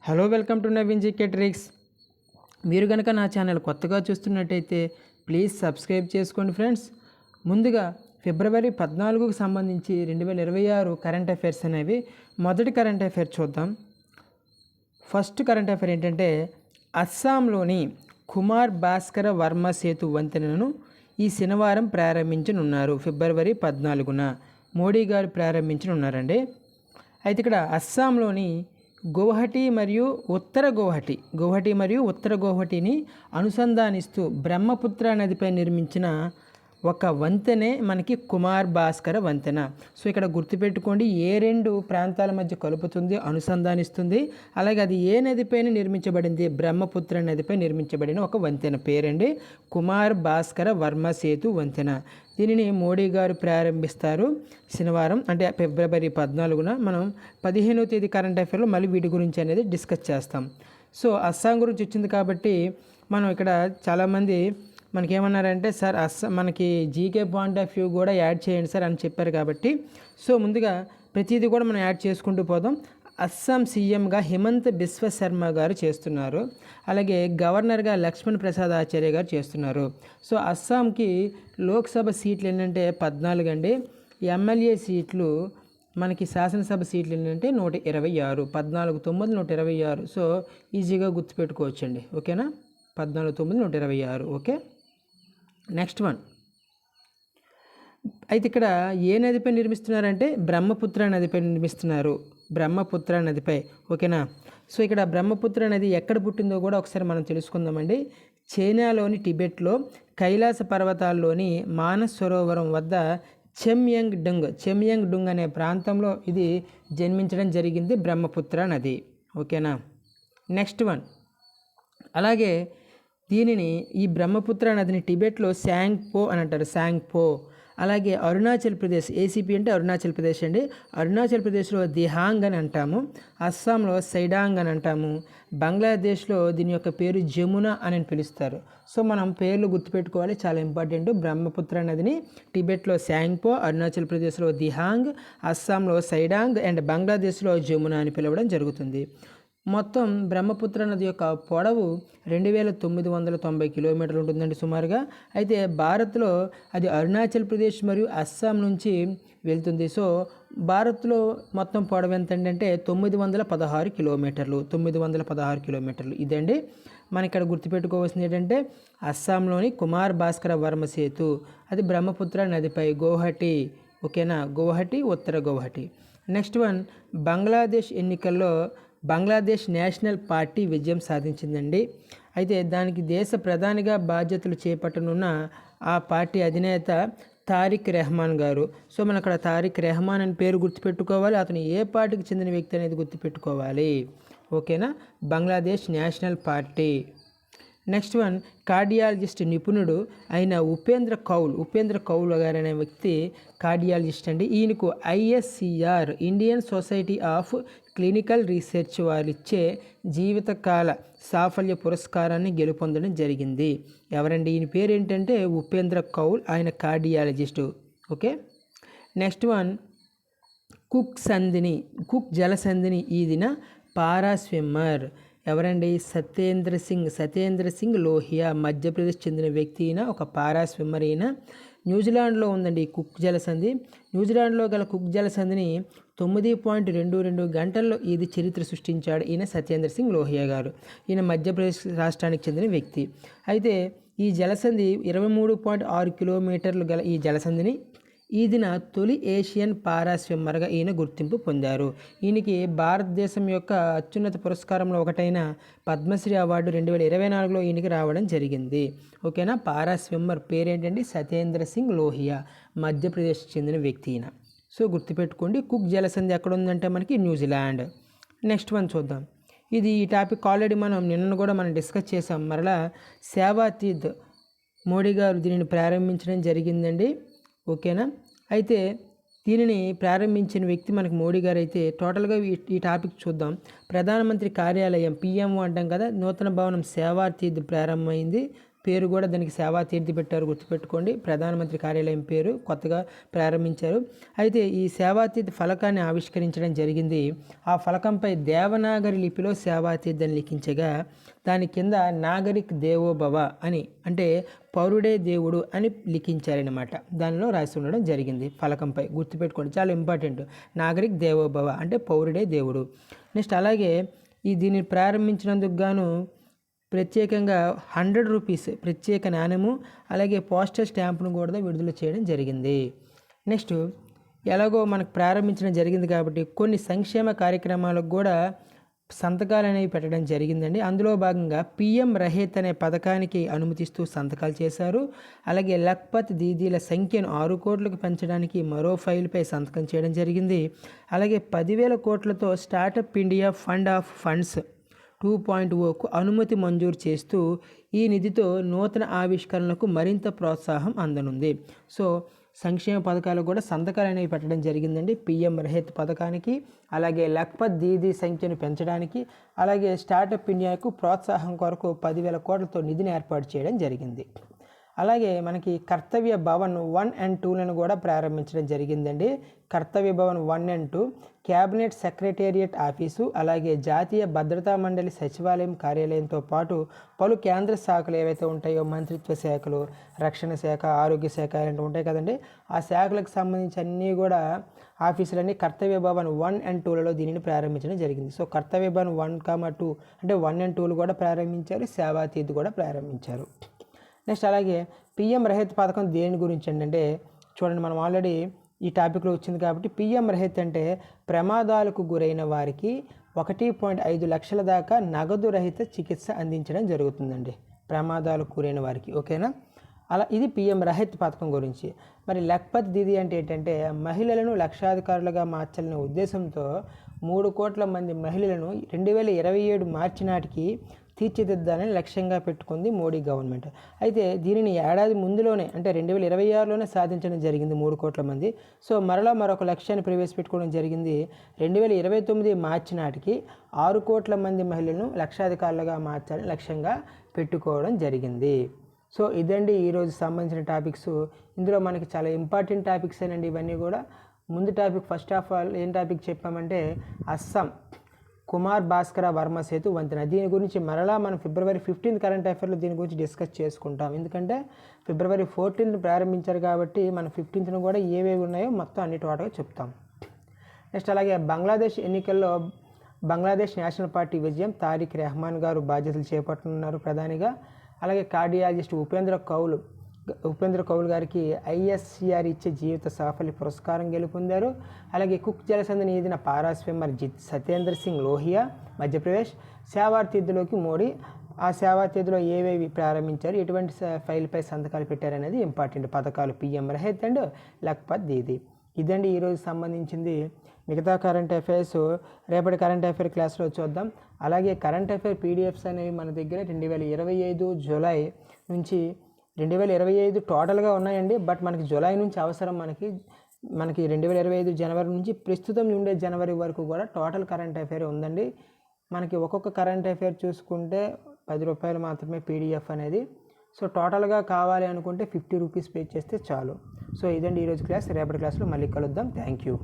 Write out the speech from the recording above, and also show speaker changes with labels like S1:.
S1: Hello, welcome to Naveen GK tricks. మీరు కనుక నా ఛానల్ కొత్తగా చూస్తున్నట్టయితే ప్లీజ్ సబ్స్క్రైబ్ చేసుకోండి ఫ్రెండ్స్. ముందుగా ఫిబ్రవరి 14కు సంబంధించి 2026 కరెంట్ అఫైర్స్ అనేవి. మొదటి కరెంట్ అఫైర్ చూద్దాం. ఫస్ట్ కరెంట్ అఫైర్ ఏంటంటే, అస్సాంలోని కుమార్ భాస్కర వర్మ సేతు వంతెనను ఈ శనివారం ప్రారంభించనున్నారు. ఫిబ్రవరి 14న మోడీ గారు ప్రారంభించనున్నారండి. అయితే ఇక్కడ అస్సాంలోని గౌహటి మరియు ఉత్తర గౌహటిని అనుసంధానిస్తూ బ్రహ్మపుత్ర నదిపై నిర్మించిన ఒక వంతెనే మనకి కుమార్ భాస్కర వంతెన. సో ఇక్కడ గుర్తుపెట్టుకోండి, ఏ రెండు ప్రాంతాల మధ్య కలుపుతుంది, అనుసంధానిస్తుంది. అలాగే అది ఏ నదిపైన నిర్మించబడింది? బ్రహ్మపుత్ర నదిపై నిర్మించబడిన ఒక వంతెన పేరండి కుమార్ భాస్కర వర్మ సేతు వంతెన. దీనిని మోడీ గారు ప్రారంభిస్తారు శనివారం, అంటే ఫిబ్రవరి 14న. మనం 15వ తేదీ కరెంట్ అఫైర్లో మళ్ళీ వీటి గురించి అనేది డిస్కస్ చేస్తాం. సో అస్సాం గురించి వచ్చింది కాబట్టి మనం ఇక్కడ చాలామంది మనకేమన్నారంటే, సార్ మనకి జీకే పాయింట్ ఆఫ్ వ్యూ కూడా యాడ్ చేయండి సార్ అని చెప్పారు. కాబట్టి సో ముందుగా ప్రతిదీ కూడా మనం యాడ్ చేసుకుంటూ పోదాం. అస్సాం సీఎంగా హిమంత్ బిశ్వ శర్మ గారు చేస్తున్నారు. అలాగే గవర్నర్గా లక్ష్మణ్ ప్రసాద్ ఆచార్య గారు చేస్తున్నారు. సో అస్సాంకి లోక్సభ సీట్లు ఏంటంటే 14 అండి. ఎమ్మెల్యే సీట్లు మనకి శాసనసభ సీట్లు ఏంటంటే 126. 14 9 126. సో ఈజీగా గుర్తుపెట్టుకోవచ్చండి. ఓకేనా? 14 9 126. Okay, next one. అయితే ఇక్కడ ఏ నదిపై నిర్మిస్తున్నారంటే బ్రహ్మపుత్ర నదిపై నిర్మిస్తున్నారు. బ్రహ్మపుత్ర నదిపై. ఓకేనా? సో ఇక్కడ బ్రహ్మపుత్ర నది ఎక్కడ పుట్టిందో కూడా ఒకసారి మనం తెలుసుకుందామండి. చైనాలోని టిబెట్లో కైలాస పర్వతాల్లోని మానస్ సరోవరం వద్ద చెమ్యంగ్ డుంగ్ అనే ప్రాంతంలో ఇది జన్మించడం జరిగింది, బ్రహ్మపుత్ర నది. ఓకేనా? Next one. అలాగే దీనిని ఈ బ్రహ్మపుత్ర నదిని టిబెట్లో శాంగ్పో అని అంటారు, శాంగ్పో. అలాగే అరుణాచల్ ప్రదేశ్, ఏసీపీ అంటే అరుణాచల్ ప్రదేశ్ అండి. అరుణాచల్ ప్రదేశ్లో దిహాంగ్ అని అంటాము, అస్సాంలో సైడాంగ్ అని అంటాము, బంగ్లాదేశ్లో దీని యొక్క పేరు జమున అని పిలుస్తారు. సో మనం పేర్లు గుర్తుపెట్టుకోవాలి, చాలా ఇంపార్టెంట్. బ్రహ్మపుత్ర నదిని టిబెట్లో శాంగ్పో, అరుణాచల్ ప్రదేశ్లో దిహాంగ్, అస్సాంలో సైడాంగ్ అండ్ బంగ్లాదేశ్లో జమున అని పిలవడం జరుగుతుంది. మొత్తం బ్రహ్మపుత్ర నది యొక్క పొడవు 2990 కిలోమీటర్లు ఉంటుందండి సుమారుగా. అయితే భారత్లో అది అరుణాచల్ ప్రదేశ్ మరియు అస్సాం నుంచి వెళ్తుంది. సో భారత్లో మొత్తం పొడవు ఎంత అంటే 916 కిలోమీటర్లు. 916 కిలోమీటర్లు ఇదండి. మన ఇక్కడ గుర్తుపెట్టుకోవాల్సింది ఏంటంటే, అస్సాంలోని కుమార్ భాస్కర వర్మ సేతు, అది బ్రహ్మపుత్ర నదిపై, గౌహటి. ఓకేనా? గౌహటి, ఉత్తర గౌహటి. Next one. బంగ్లాదేశ్ ఎన్నికల్లో బంగ్లాదేశ్ నేషనల్ పార్టీ విజయం సాధించిందండి. అయితే దానికి దేశ ప్రధానిగా బాధ్యతలు చేపట్టనున్న ఆ పార్టీ అధినేత తారిక్ రెహమాన్ గారు. సో మనం అక్కడ తారిక్ రెహమాన్ అని పేరు గుర్తుపెట్టుకోవాలి, అతను ఏ పార్టీకి చెందిన వ్యక్తి అనేది గుర్తుపెట్టుకోవాలి. ఓకేనా? Bangladesh national party. Next one. Cardiologist నిపుణుడు అయిన ఉపేంద్ర కౌల్ గారు అనే వ్యక్తి కార్డియాలజిస్ట్ అండి. ఈయనకు ISCR, Indian society of clinical research వారిచ్చే జీవితకాల సాఫల్య పురస్కారాన్ని గెలుపొందడం జరిగింది. ఎవరండి? ఈయన పేరు ఏంటంటే ఉపేంద్ర కౌల్, ఆయన cardiologist. Okay, next one. Cook జలసంధిని ఈదిన పారా స్విమ్మర్ ఎవరండి? సత్యేంద్ర సింగ్ లోహియా, మధ్యప్రదేశ్ చెందిన వ్యక్తి. అయినా ఒక పారా స్విమ్మర్. అయినా న్యూజిలాండ్లో ఉందండి ఈ కుక్ జలసంధి. న్యూజిలాండ్లో గల కుక్ జలసంధిని 9.22 గంటల్లో ఇది చరిత్ర సృష్టించాడు ఈయన సత్యేంద్ర సింగ్ లోహియా గారు. ఈయన మధ్యప్రదేశ్ రాష్ట్రానికి చెందిన వ్యక్తి. అయితే ఈ జలసంధి 23.6 కిలోమీటర్లు గల ఈ జలసంధిని ఈదిన తొలి ఏషియన్ పారా స్విమ్మర్గా ఈయన గుర్తింపు పొందారు. ఈయనకి భారతదేశం యొక్క అత్యున్నత పురస్కారంలో ఒకటైన పద్మశ్రీ అవార్డు 2024లో ఈయనకి రావడం జరిగింది. ఓకేనా? పారా స్విమ్మర్ పేరేంటండి? సత్యేంద్ర సింగ్ లోహియా, మధ్యప్రదేశ్ చెందిన వ్యక్తి ఈయన. సో గుర్తుపెట్టుకోండి. కుక్ జలసంధి ఎక్కడ ఉందంటే మనకి న్యూజిలాండ్. నెక్స్ట్ వన్ చూద్దాం. ఈ టాపిక్ ఆల్రెడీ నిన్న కూడా మనం డిస్కస్ చేసాం. మరలా సేవాతీర్థ్ మోడీ గారు దీనిని ప్రారంభించడం జరిగిందండి. ఓకేనా? అయితే దీనిని ప్రారంభించిన వ్యక్తి మనకి మోడీ గారు. అయితే టోటల్గా ఈ టాపిక్ చూద్దాం. ప్రధానమంత్రి కార్యాలయం, PMO అంటాం కదా, నూతన భవనం సేవాతీర్థ్ ప్రారంభమైంది పేరు కూడా దానికి సేవాతీర్థి పెట్టారు, గుర్తుపెట్టుకోండి. ప్రధానమంత్రి కార్యాలయం పేరు కొత్తగా ప్రారంభించారు. అయితే ఈ సేవాతీర్థి ఫలకాన్ని ఆవిష్కరించడం జరిగింది. ఆ ఫలకంపై దేవనాగరి లిపిలో సేవాతీర్థి అని లిఖించగా దాని కింద నాగరిక్ దేవోభవ అని, అంటే పౌరుడే దేవుడు అని లిఖించారనమాట. దానిలో రాసి ఉండడం జరిగింది ఫలకంపై, గుర్తుపెట్టుకోండి, చాలా ఇంపార్టెంట్. నాగరిక్ దేవోభవ అంటే పౌరుడే దేవుడు. నెక్స్ట్ అలాగే దీన్ని ప్రారంభించినందుకు గాను ప్రత్యేకంగా 100 రూపీస్ ప్రత్యేక నాణ్యము, అలాగే పోస్టల్ స్టాంపును కూడా విడుదల చేయడం జరిగింది. నెక్స్ట్ ఎలాగో మనకు ప్రారంభించడం జరిగింది కాబట్టి కొన్ని సంక్షేమ కార్యక్రమాలకు కూడా సంతకాలు అనేవి పెట్టడం జరిగిందండి. అందులో భాగంగా పిఎం రహేత్ అనే పథకానికి అనుమతిస్తూ సంతకాలు చేశారు. అలాగే లఖ్పత్ దీదీల సంఖ్యను 6 కోట్లకు పెంచడానికి మరో ఫైల్పై సంతకం చేయడం జరిగింది. అలాగే 10,000 కోట్లతో startup India fund of funds 2.0కు అనుమతి మంజూరు చేస్తూ ఈ నిధితో నూతన ఆవిష్కరణలకు మరింత ప్రోత్సాహం అందనుంది. సో సంక్షేమ పథకాలకు కూడా సంతకాలు అనేవి పెట్టడం జరిగిందండి. పిఎం రహేత్ పథకానికి, అలాగే లఖ్పత్ దీదీ సంఖ్యను పెంచడానికి, అలాగే స్టార్టప్ ఇండియాకు ప్రోత్సాహం కొరకు 10,000 కోట్లతో నిధిని ఏర్పాటు చేయడం జరిగింది. అలాగే మనకి కర్తవ్య భవన్ 1 and 2లను కూడా ప్రారంభించడం జరిగిందండి. కర్తవ్య Bhavan 1 and 2 cabinet secretariat office, అలాగే జాతీయ భద్రతా మండలి సచివాలయం కార్యాలయంతో పాటు పలు కేంద్ర శాఖలు ఏవైతే ఉంటాయో, మంత్రిత్వ శాఖలు, రక్షణ శాఖ, ఆరోగ్య శాఖ ఇలాంటివి ఉంటాయి కదండి, ఆ శాఖలకు సంబంధించి అన్నీ కూడా ఆఫీసులన్నీ కర్తవ్య భవన్ 1 and 2లలో దీనిని ప్రారంభించడం జరిగింది. సో కర్తవ్య భవన్ 1, 2 అంటే 1 and 2లు కూడా ప్రారంభించారు, సేవాతీర్థి కూడా ప్రారంభించారు. నెక్స్ట్ అలాగే పిఎం రహేత్ పథకం దేని గురించి అంటే చూడండి, మనం ఆల్రెడీ ఈ టాపిక్లో వచ్చింది కాబట్టి, పిఎం రహేత్ అంటే ప్రమాదాలకు గురైన వారికి 1.5 లక్షల దాకా నగదు రహిత చికిత్స అందించడం జరుగుతుందండి, ప్రమాదాలకు గురైన వారికి. ఓకేనా? అలా ఇది పిఎం రహేత్ పథకం గురించి. మరి లఖ్పత్ దీదీ అంటే ఏంటంటే మహిళలను లక్షాధికారులుగా మార్చాలనే ఉద్దేశంతో 3 కోట్ల మంది మహిళలను 2027 మార్చి నాటికి తీర్చిదిద్దాలని లక్ష్యంగా పెట్టుకుంది మోడీ గవర్నమెంట్. అయితే దీనిని ఏడాది ముందులోనే అంటే 2026లోనే సాధించడం జరిగింది 3 కోట్ల మంది. సో మరొక లక్ష్యాన్ని ప్రవేశపెట్టుకోవడం జరిగింది. 2029 మార్చి నాటికి 6 కోట్ల మంది మహిళలను లక్షాధికారులుగా మార్చాలని లక్ష్యంగా పెట్టుకోవడం జరిగింది. సో ఇదండి ఈరోజు సంబంధించిన టాపిక్స్. ఇందులో మనకి చాలా ఇంపార్టెంట్ టాపిక్స్ ఏనండి ఇవన్నీ కూడా. ముందు టాపిక్ ఫస్ట్ ఆఫ్ ఆల్ ఏం టాపిక్ చెప్పామంటే అస్సాం కుమార్ భాస్కర వర్మ సేతు వంతెన. దీని గురించి మరలా మనం February 15 కరెంట్ అఫైర్లో దీని గురించి డిస్కస్ చేసుకుంటాం. ఎందుకంటే February 14 ప్రారంభించారు కాబట్టి మనం 15ను కూడా ఏవేవి ఉన్నాయో మొత్తం అన్ని టోటల్గా చెప్తాం. నెక్స్ట్ అలాగే బంగ్లాదేశ్ ఎన్నికల్లో బంగ్లాదేశ్ నేషనల్ పార్టీ విజయం, తారిక్ రెహమాన్ గారు బాధ్యతలు చేపట్టనున్నారు ప్రధానిగా. అలాగే కార్డియాలజిస్ట్ ఉపేంద్ర కౌల్ గారికి ISCR ఇచ్చే జీవిత సాఫల్య పురస్కారం గెలుపొందారు. అలాగే కుక్ జలసంధిని ఈదిన పారా స్విమ్మర్ సత్యేంద్ర సింగ్ లోహియా మధ్యప్రదేశ్. సేవాతీర్థిలోకి మోడీ, ఆ సేవాతీర్థిలో ఏవేవి ప్రారంభించారు, ఎటువంటి ఫైల్పై సంతకాలు పెట్టారనేది ఇంపార్టెంట్ పథకాలు పిఎం రహేత్ అండ్ లఖ్పత్ దీదీ. ఇదండి ఈరోజు సంబంధించింది. మిగతా కరెంట్ అఫైర్స్ రేపటి కరెంట్ అఫైర్ క్లాస్లో చూద్దాం. అలాగే కరెంట్ అఫైర్ పీడిఎఫ్స్ అనేవి మన దగ్గర 2025 జూలై నుంచి 2025 టోటల్గా ఉన్నాయండి. బట్ మనకి జూలై నుంచి అవసరం, మనకి 2025 జనవరి నుంచి ప్రస్తుతం ఉండే జనవరి వరకు కూడా టోటల్ కరెంట్ అఫైర్ ఉందండి. మనకి ఒక్కొక్క కరెంట్ అఫైర్ చూసుకుంటే 10 రూపాయలు మాత్రమే పీడిఎఫ్ అనేది. సో టోటల్గా కావాలి అనుకుంటే 50 రూపీస్ పే చేస్తే చాలు. సో ఇదండి ఈరోజు క్లాస్. రేపటి క్లాస్లో మళ్ళీ కలుద్దాం. Thank you.